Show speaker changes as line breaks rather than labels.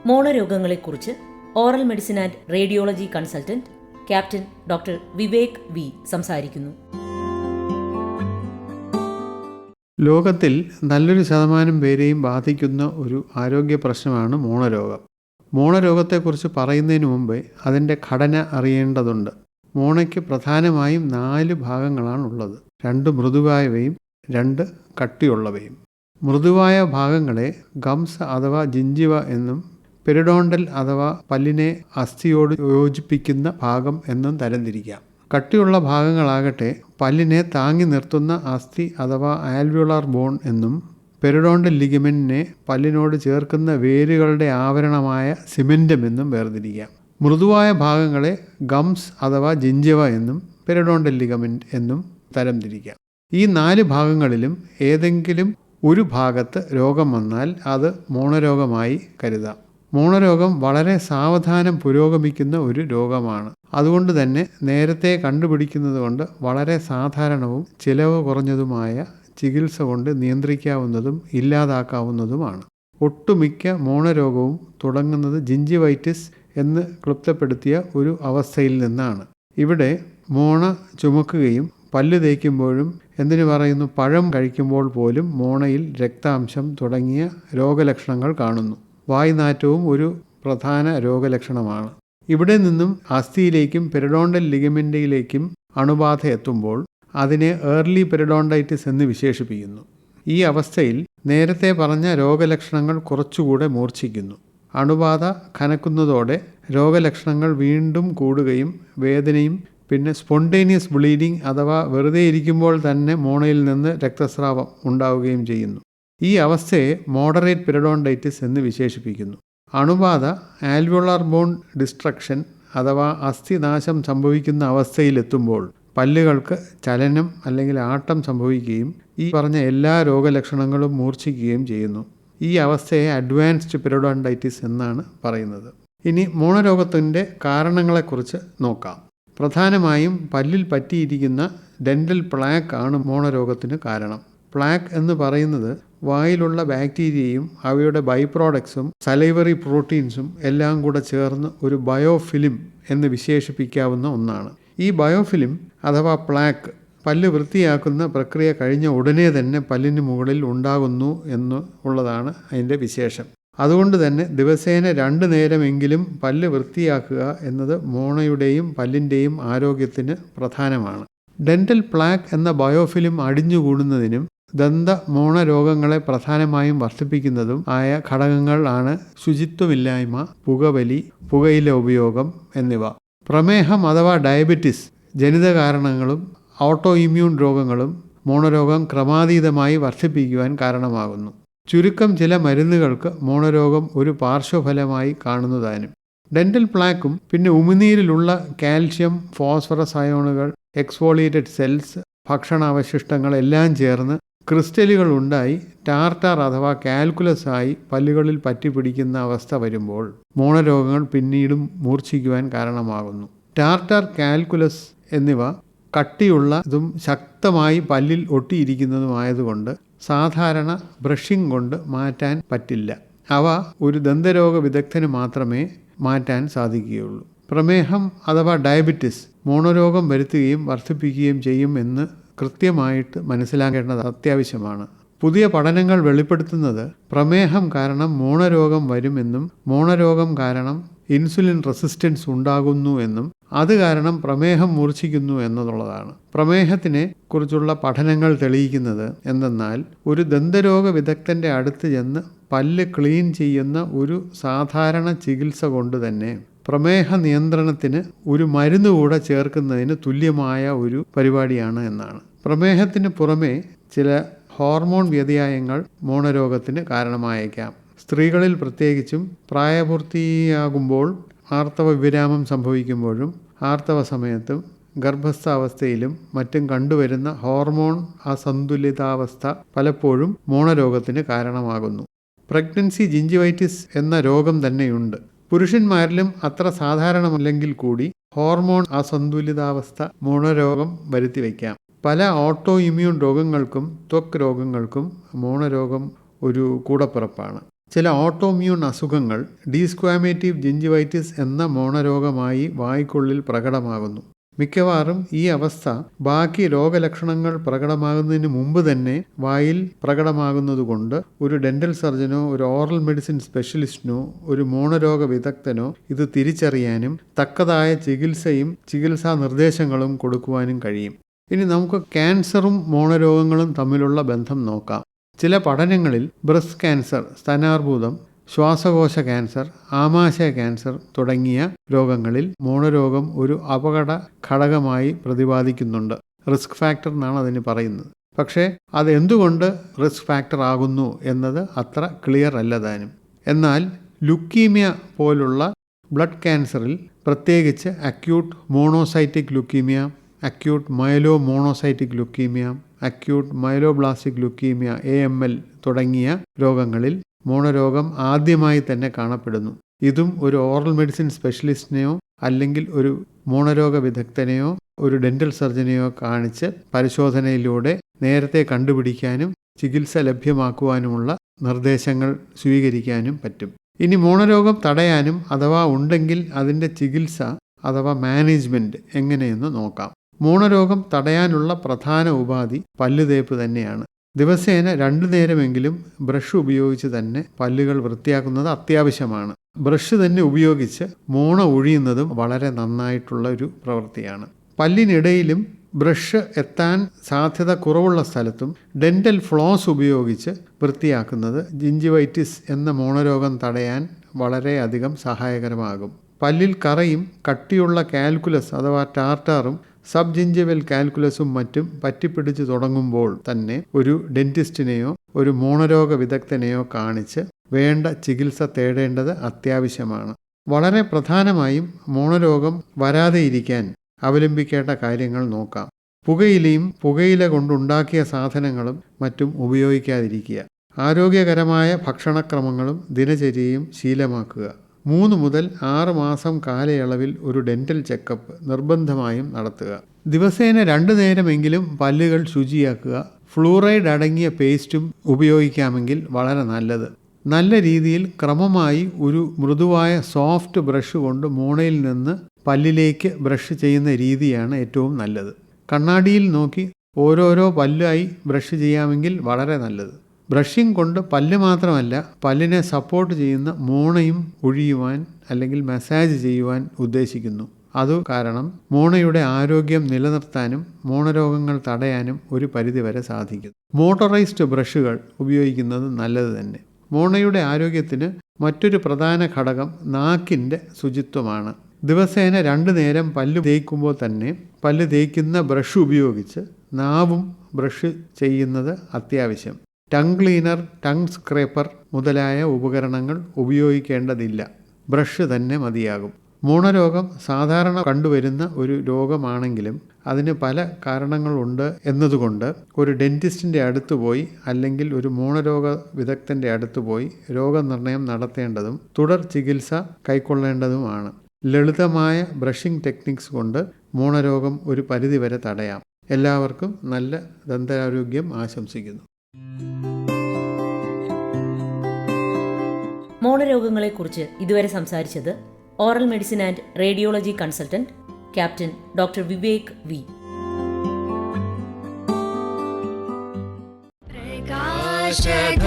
മോണരോഗങ്ങളെക്കുറിച്ച് oral medicine and radiology consultant captain doctor Vivek V സംസാരിക്കുന്നു.
ലോകത്തിൽ നല്ലൊരു ശതമാനം പേരെയും ബാധിക്കുന്ന ഒരു ആരോഗ്യ പ്രശ്നമാണ് മോണരോഗം. മോണരോഗത്തെക്കുറിച്ച് പറയുന്നതിന് മുമ്പ് അതിൻ്റെ ഘടന അറിയേണ്ടതുണ്ട്. മോണയ്ക്ക് പ്രധാനമായും 4 ഭാഗങ്ങളാണുള്ളത്. 2 മൃദുവായവയും 2 കട്ടിയുള്ളവയും. മൃദുവായ ഭാഗങ്ങളെ ഗംസ് അഥവാ ജിഞ്ചിവ എന്നും പെരിഡോണ്ടൽ അഥവാ പല്ലിനെ അസ്ഥിയോട് യോജിപ്പിക്കുന്ന ഭാഗം എന്നും തരംതിരിക്കാം. കട്ടിയുള്ള ഭാഗങ്ങളാകട്ടെ പല്ലിനെ താങ്ങി നിർത്തുന്ന അസ്ഥി അഥവാ ആൽവിയോളാർ ബോൺ എന്നും പെരിഡോണ്ടൽ ലിഗമെന്റിനെ പല്ലിനോട് ചേർക്കുന്ന വേരുകളുടെ ആവരണമായ സിമെന്റം എന്നും വേർതിരിക്കാം. മൃദുവായ ഭാഗങ്ങളെ ഗംസ് അഥവാ ജിഞ്ചിവ എന്നും പെരിഡോണ്ടൽ ലിഗമെന്റ് എന്നും തരംതിരിക്കാം. ഈ 4 ഭാഗങ്ങളിലും ഏതെങ്കിലും ഒരു ഭാഗത്ത് രോഗം വന്നാൽ അത് മോണരോഗമായി കരുതാം. മോണരോഗം വളരെ സാവധാനം പുരോഗമിക്കുന്ന ഒരു രോഗമാണ്. അതുകൊണ്ട് തന്നെ നേരത്തെ കണ്ടുപിടിക്കുന്നത് കൊണ്ട് വളരെ സാധാരണവും ചിലവ് കുറഞ്ഞതുമായ ചികിത്സ കൊണ്ട് നിയന്ത്രിക്കാവുന്നതും ഇല്ലാതാക്കാവുന്നതുമാണ്. ഒട്ടുമിക്ക മോണരോഗവും തുടങ്ങുന്നത് ജിഞ്ചിവൈറ്റിസ് എന്ന് ക്ലുപ്തപ്പെടുത്തിയ ഒരു അവസ്ഥയിൽ നിന്നാണ്. ഇവിടെ മോണ ചുമക്കുകയും പല്ല് തേക്കുമ്പോഴും എന്തിനു പറയുന്നു പഴം കഴിക്കുമ്പോൾ പോലും മോണയിൽ രക്താംശം തുടങ്ങിയ രോഗലക്ഷണങ്ങൾ കാണുന്നു. വായ്നാറ്റവും ഒരു പ്രധാന രോഗലക്ഷണമാണ്. ഇവിടെ നിന്നും അസ്ഥിയിലേക്കും പെരിഡോണ്ടൽ ലിഗമെന്റിലേക്കും അണുബാധ എത്തുമ്പോൾ അതിനെ ഏർലി പെരിഡോണ്ടൈറ്റിസ് എന്ന് വിശേഷിപ്പിക്കുന്നു. ഈ അവസ്ഥയിൽ നേരത്തെ പറഞ്ഞ രോഗലക്ഷണങ്ങൾ കുറച്ചുകൂടെ മൂർച്ഛിക്കുന്നു. അണുബാധ കനക്കുന്നതോടെ രോഗലക്ഷണങ്ങൾ വീണ്ടും കൂടുകയും വേദനയും പിന്നെ സ്പോണ്ടേനിയസ് ബ്ലീഡിംഗ് അഥവാ വെറുതെ ഇരിക്കുമ്പോൾ തന്നെ മോണയിൽ നിന്ന് രക്തസ്രാവം ഉണ്ടാവുകയും ചെയ്യുന്നു. ഈ അവസ്ഥയെ മോഡറേറ്റ് പെരിഡോണ്ടൈറ്റിസ് എന്ന് വിശേഷിപ്പിക്കുന്നു. അണുബാധ ആൽവിയോളാർ ബോൺ ഡിസ്ട്രക്ഷൻ അഥവാ അസ്ഥിനാശം സംഭവിക്കുന്ന അവസ്ഥയിലെത്തുമ്പോൾ പല്ലുകൾക്ക് ചലനം അല്ലെങ്കിൽ ആട്ടം സംഭവിക്കുകയും ഈ പറഞ്ഞ എല്ലാ രോഗലക്ഷണങ്ങളും മൂർച്ഛിക്കുകയും ചെയ്യുന്നു. ഈ അവസ്ഥയെ അഡ്വാൻസ്ഡ് പെരിഡോണ്ടൈറ്റിസ് എന്നാണ് പറയുന്നത്. ഇനി മോണരോഗത്തിൻ്റെ കാരണങ്ങളെക്കുറിച്ച് നോക്കാം. പ്രധാനമായും പല്ലിൽ പറ്റിയിരിക്കുന്ന ഡെൻ്റൽ പ്ലാക്ക് ആണ് മോണരോഗത്തിന് കാരണം. പ്ലാക്ക് എന്ന് പറയുന്നത് വായിലുള്ള ബാക്ടീരിയയും അവയുടെ ബൈ പ്രോഡക്ട്സും സലൈവറി പ്രോട്ടീൻസും എല്ലാം കൂടെ ചേർന്ന് ഒരു ബയോഫിലിം എന്ന് വിശേഷിപ്പിക്കാവുന്ന ഒന്നാണ്. ഈ ബയോഫിലിം അഥവാ പ്ലാക്ക് പല്ല് വൃത്തിയാക്കുന്ന പ്രക്രിയ കഴിഞ്ഞ ഉടനെ തന്നെ പല്ലിന് മുകളിൽ ഉണ്ടാകുന്നു എന്ന് ഉള്ളതാണ് അതിൻ്റെ വിശേഷം. അതുകൊണ്ട് തന്നെ ദിവസേന 2 നേരമെങ്കിലും പല്ല് വൃത്തിയാക്കുക എന്നത് മോണയുടെയും പല്ലിൻ്റെയും ആരോഗ്യത്തിന് പ്രധാനമാണ്. ഡെൻ്റൽ പ്ലാക്ക് എന്ന ബയോഫിലിം അടിഞ്ഞുകൂടുന്നതിനും ദന്ത മോണരോഗങ്ങളെ പ്രധാനമായും വർദ്ധിപ്പിക്കുന്നതും ആയ ഘടകങ്ങൾ ആണ് ശുചിത്വമില്ലായ്മ, പുകവലി, പുകയില ഉപയോഗം എന്നിവ. പ്രമേഹം അഥവാ ഡയബറ്റിസ് ജനിത കാരണങ്ങളും ഓട്ടോ ഇമ്മ്യൂൺ രോഗങ്ങളും മോണരോഗം ക്രമാതീതമായി വർദ്ധിപ്പിക്കുവാൻ കാരണമാകുന്നു. ചുരുക്കം ചില മരുന്നുകൾക്ക് മോണരോഗം ഒരു പാർശ്വഫലമായി കാണുന്നതാനും. ഡെൻ്റൽ പ്ലാക്കും പിന്നെ ഉമിനീരിലുള്ള കാൽഷ്യം, ഫോസ്ഫറസ് അയോണുകൾ, എക്സ്ഫോളിയേറ്റഡ് സെൽസ്, ഭക്ഷണാവശിഷ്ടങ്ങൾ എല്ലാം ചേർന്ന് ക്രിസ്റ്റലുകൾ ഉണ്ടായി ടാർട്ടാർ അഥവാ കാൽക്കുലസ് ആയി പല്ലുകളിൽ പറ്റിപ്പിടിക്കുന്ന അവസ്ഥ വരുമ്പോൾ മോണരോഗങ്ങൾ പിന്നീടും മൂർച്ഛിക്കുവാൻ കാരണമാകുന്നു. ടാർട്ടാർ, കാൽക്കുലസ് എന്നിവ കട്ടിയുള്ളതും ശക്തമായി പല്ലിൽ ഒട്ടിയിരിക്കുന്നതുമായതുകൊണ്ട് സാധാരണ ബ്രഷിംഗ് കൊണ്ട് മാറ്റാൻ പറ്റില്ല. അവ ഒരു ദന്തരോഗ വിദഗ്ധന് മാത്രമേ മാറ്റാൻ സാധിക്കുകയുള്ളൂ. പ്രമേഹം അഥവാ ഡയബറ്റിസ് മോണരോഗം വരുത്തുകയും വർദ്ധിപ്പിക്കുകയും ചെയ്യും എന്ന് കൃത്യമായിട്ട് മനസ്സിലാക്കേണ്ടത് അത്യാവശ്യമാണ്. പുതിയ പഠനങ്ങൾ വെളിപ്പെടുത്തുന്നത് പ്രമേഹം കാരണം മോണരോഗം വരുമെന്നും മോണരോഗം കാരണം ഇൻസുലിൻ റെസിസ്റ്റൻസ് ഉണ്ടാകുന്നു എന്നും അത് കാരണം പ്രമേഹം മൂർച്ഛിക്കുന്നു എന്നുള്ളതാണ്. പ്രമേഹത്തിനെ കുറിച്ചുള്ള പഠനങ്ങൾ തെളിയിക്കുന്നത് എന്തെന്നാൽ ഒരു ദന്തരോഗ വിദഗ്ധൻ്റെ അടുത്ത് ചെന്ന് പല്ല് ക്ലീൻ ചെയ്യുന്ന ഒരു സാധാരണ ചികിത്സ കൊണ്ട് തന്നെ പ്രമേഹ നിയന്ത്രണത്തിന് ഒരു മരുന്ന് കൂടെ ചേർക്കുന്നതിന് തുല്യമായ ഒരു പരിപാടിയാണ് എന്നാണ്. പ്രമേഹത്തിന് പുറമെ ചില ഹോർമോൺ വ്യതിയാനങ്ങൾ മോണരോഗത്തിന് കാരണമായേക്കാം. സ്ത്രീകളിൽ പ്രത്യേകിച്ചും പ്രായപൂർത്തിയാകുമ്പോൾ ആർത്തവ വിരാമം സംഭവിക്കുമ്പോഴും ആർത്തവ സമയത്തും ഗർഭസ്ഥാവസ്ഥയിലും മറ്റും കണ്ടുവരുന്ന ഹോർമോൺ അസന്തുലിതാവസ്ഥ പലപ്പോഴും മോണരോഗത്തിന് കാരണമാകുന്നു. പ്രഗ്നൻസി ജിഞ്ചിവൈറ്റിസ് എന്ന രോഗം തന്നെയുണ്ട്. പുരുഷന്മാരിലും അത്ര സാധാരണമല്ലെങ്കിൽ കൂടി ഹോർമോൺ അസന്തുലിതാവസ്ഥ മോണരോഗം വരുത്തിവെക്കാം. പല ഓട്ടോ ഇമ്മ്യൂൺ രോഗങ്ങൾക്കും ത്വക്ക് രോഗങ്ങൾക്കും മോണരോഗം ഒരു കൂടപ്പിറപ്പാണ്. ചില ഓട്ടോമ്യൂൺ അസുഖങ്ങൾ ഡീസ്ക്വാമേറ്റീവ് ജിഞ്ചിവൈറ്റിസ് എന്ന മോണരോഗമായി വായ്ക്കുള്ളിൽ പ്രകടമാകുന്നു. മിക്കവാറും ഈ അവസ്ഥ ബാക്കി രോഗലക്ഷണങ്ങൾ പ്രകടമാകുന്നതിന് മുമ്പ് തന്നെ വായിൽ പ്രകടമാകുന്നതുകൊണ്ട് ഒരു ഡെന്റൽ സർജനോ ഒരു ഓറൽ മെഡിസിൻ സ്പെഷ്യലിസ്റ്റിനോ ഒരു മോണരോഗ വിദഗ്ധനോ ഇത് തിരിച്ചറിയാനും തക്കതായ ചികിത്സയും ചികിത്സാ നിർദ്ദേശങ്ങളും കൊടുക്കുവാനും കഴിയും. ഇനി നമുക്ക് ക്യാൻസറും മോണരോഗങ്ങളും തമ്മിലുള്ള ബന്ധം നോക്കാം. ചില പഠനങ്ങളിൽ ബ്രസ്റ്റ് ക്യാൻസർ, സ്തനാർബുദം, ശ്വാസകോശ ക്യാൻസർ, ആമാശയ ക്യാൻസർ തുടങ്ങിയ രോഗങ്ങളിൽ മോണരോഗം ഒരു അപകട ഘടകമായി പ്രതിപാദിക്കുന്നുണ്ട്. റിസ്ക് ഫാക്ടർ എന്നാണ് അതിന് പറയുന്നത്. പക്ഷേ അത് എന്തുകൊണ്ട് റിസ്ക് ഫാക്ടർ ആകുന്നു എന്നത് അത്ര ക്ലിയർ അല്ല താനും. എന്നാൽ ലുക്കീമിയ പോലുള്ള ബ്ലഡ് ക്യാൻസറിൽ, പ്രത്യേകിച്ച് acute monocytic leukemia, acute myelo monocytic leukemia, acute myeloblastic leukemia AML തുടങ്ങിയ രോഗങ്ങളിൽ മോണരോഗം ആദ്യമായി തന്നെ കാണപ്പെടുന്നു. ഇതും ഒരു ഓറൽ മെഡിസിൻ സ്പെഷ്യലിസ്റ്റിനെയോ അല്ലെങ്കിൽ ഒരു മോണരോഗ വിദഗ്ധനെയോ ഒരു ഡെന്റൽ സർജനെയോ കാണിച്ച് പരിശോധനയിലൂടെ നേരത്തെ കണ്ടുപിടിക്കാനും ചികിത്സ ലഭ്യമാക്കുവാനുമുള്ള നിർദ്ദേശങ്ങൾ സ്വീകരിക്കാനും പറ്റും. ഇനി മോണരോഗം തടയാനും അഥവാ ഉണ്ടെങ്കിൽ അതിൻ്റെ ചികിത്സ അഥവാ മാനേജ്മെൻറ്റ് എങ്ങനെയെന്ന് നോക്കാം. മോണരോഗം തടയാനുള്ള പ്രധാന ഉപാധി പല്ലുതേപ്പ് തന്നെയാണ്. ദിവസേന 2 നേരമെങ്കിലും ബ്രഷ് ഉപയോഗിച്ച് തന്നെ പല്ലുകൾ വൃത്തിയാക്കുന്നത് അത്യാവശ്യമാണ്. ബ്രഷ് തന്നെ ഉപയോഗിച്ച് മോണ ഒഴിയുന്നതും വളരെ നന്നായിട്ടുള്ള ഒരു പ്രവൃത്തിയാണ്. പല്ലിനിടയിലും ബ്രഷ് എത്താൻ സാധ്യത കുറവുള്ള സ്ഥലത്തും ഡെന്റൽ ഫ്ലോസ് ഉപയോഗിച്ച് വൃത്തിയാക്കുന്നത് ജിഞ്ചിവൈറ്റിസ് എന്ന മോണരോഗം തടയാൻ വളരെയധികം സഹായകരമാകും. പല്ലിൽ കറയും കട്ടിയുള്ള കാൽക്കുലസ് അഥവാ ടാർട്ടാറും സബ് ജിഞ്ചിവൽ കാൽക്കുലസും മറ്റും പറ്റിപ്പിടിച്ച് തുടങ്ങുമ്പോൾ തന്നെ ഒരു ഡെന്റിസ്റ്റിനെയോ ഒരു മോണരോഗ വിദഗ്ധനെയോ കാണിച്ച് വേണ്ട ചികിത്സ തേടേണ്ടത് അത്യാവശ്യമാണ്. വളരെ പ്രധാനമായും മോണരോഗം വരാതെയിരിക്കാൻ അവലംബിക്കേണ്ട കാര്യങ്ങൾ നോക്കാം. പുകയിലയും പുകയില കൊണ്ടുണ്ടാക്കിയ സാധനങ്ങളും മറ്റും ഉപയോഗിക്കാതിരിക്കുക. ആരോഗ്യകരമായ ഭക്ഷണക്രമങ്ങളും ദിനചര്യയും ശീലമാക്കുക. 3 മുതൽ 6 മാസം കാലയളവിൽ ഒരു ഡെന്റൽ ചെക്കപ്പ് നിർബന്ധമായും നടത്തുക. ദിവസേന 2 നേരമെങ്കിലും പല്ലുകൾ ശുചിയാക്കുക. ഫ്ലൂറൈഡ് അടങ്ങിയ പേസ്റ്റും ഉപയോഗിക്കാമെങ്കിൽ വളരെ നല്ലത്. നല്ല രീതിയിൽ ക്രമമായി ഒരു മൃദുവായ സോഫ്റ്റ് ബ്രഷ് കൊണ്ട് മോണയിൽ നിന്ന് പല്ലിലേക്ക് ബ്രഷ് ചെയ്യുന്ന രീതിയാണ് ഏറ്റവും നല്ലത്. കണ്ണാടിയിൽ നോക്കി ഓരോരോ പല്ലായി ബ്രഷ് ചെയ്യാമെങ്കിൽ വളരെ നല്ലത്. ബ്രഷിംഗ് കൊണ്ട് പല്ല് മാത്രമല്ല, പല്ലിനെ സപ്പോർട്ട് ചെയ്യുന്ന മോണയും ഒഴിയുവാൻ അല്ലെങ്കിൽ മസാജ് ചെയ്യുവാൻ ഉദ്ദേശിക്കുന്നു. അതു കാരണം മോണയുടെ ആരോഗ്യം നിലനിർത്താനും മോണരോഗങ്ങൾ തടയാനും ഒരു പരിധിവരെ സാധിക്കും. മോട്ടറൈസ്ഡ് ബ്രഷുകൾ ഉപയോഗിക്കുന്നത് നല്ലത് തന്നെ. മോണയുടെ ആരോഗ്യത്തിന് മറ്റൊരു പ്രധാന ഘടകം നാക്കിൻ്റെ ശുചിത്വമാണ്. ദിവസേന 2 നേരം പല്ല് തേക്കുമ്പോൾ തന്നെ പല്ല് തേക്കുന്ന ബ്രഷ് ഉപയോഗിച്ച് നാവും ബ്രഷ് ചെയ്യുന്നത് അത്യാവശ്യം. ടങ് ക്ലീനർ, ടങ് സ്ക്രേപ്പർ മുതലായ ഉപകരണങ്ങൾ ഉപയോഗിക്കേണ്ടതില്ല. ബ്രഷ് തന്നെ മതിയാകും. മോണരോഗം സാധാരണ കണ്ടുവരുന്ന ഒരു രോഗമാണെങ്കിലും അതിന് പല കാരണങ്ങളുണ്ട് എന്നതുകൊണ്ട് ഒരു ഡെന്റിസ്റ്റിൻ്റെ അടുത്ത് പോയി അല്ലെങ്കിൽ ഒരു മോണരോഗ വിദഗ്ധൻ്റെ അടുത്ത് പോയി രോഗനിർണയം നടത്തേണ്ടതും തുടർ ചികിത്സ കൈക്കൊള്ളേണ്ടതുമാണ്. ലളിതമായ ബ്രഷിംഗ് ടെക്നിക്സ് കൊണ്ട് മോണരോഗം ഒരു പരിധിവരെ തടയാം. എല്ലാവർക്കും നല്ല ദന്താരോഗ്യം ആശംസിക്കുന്നു.
മോണരോഗങ്ങളെക്കുറിച്ച് ഇതുവരെ സംസാരിച്ചത് oral medicine and radiology consultant captain doctor Vivek V.
പ്രകാശധാര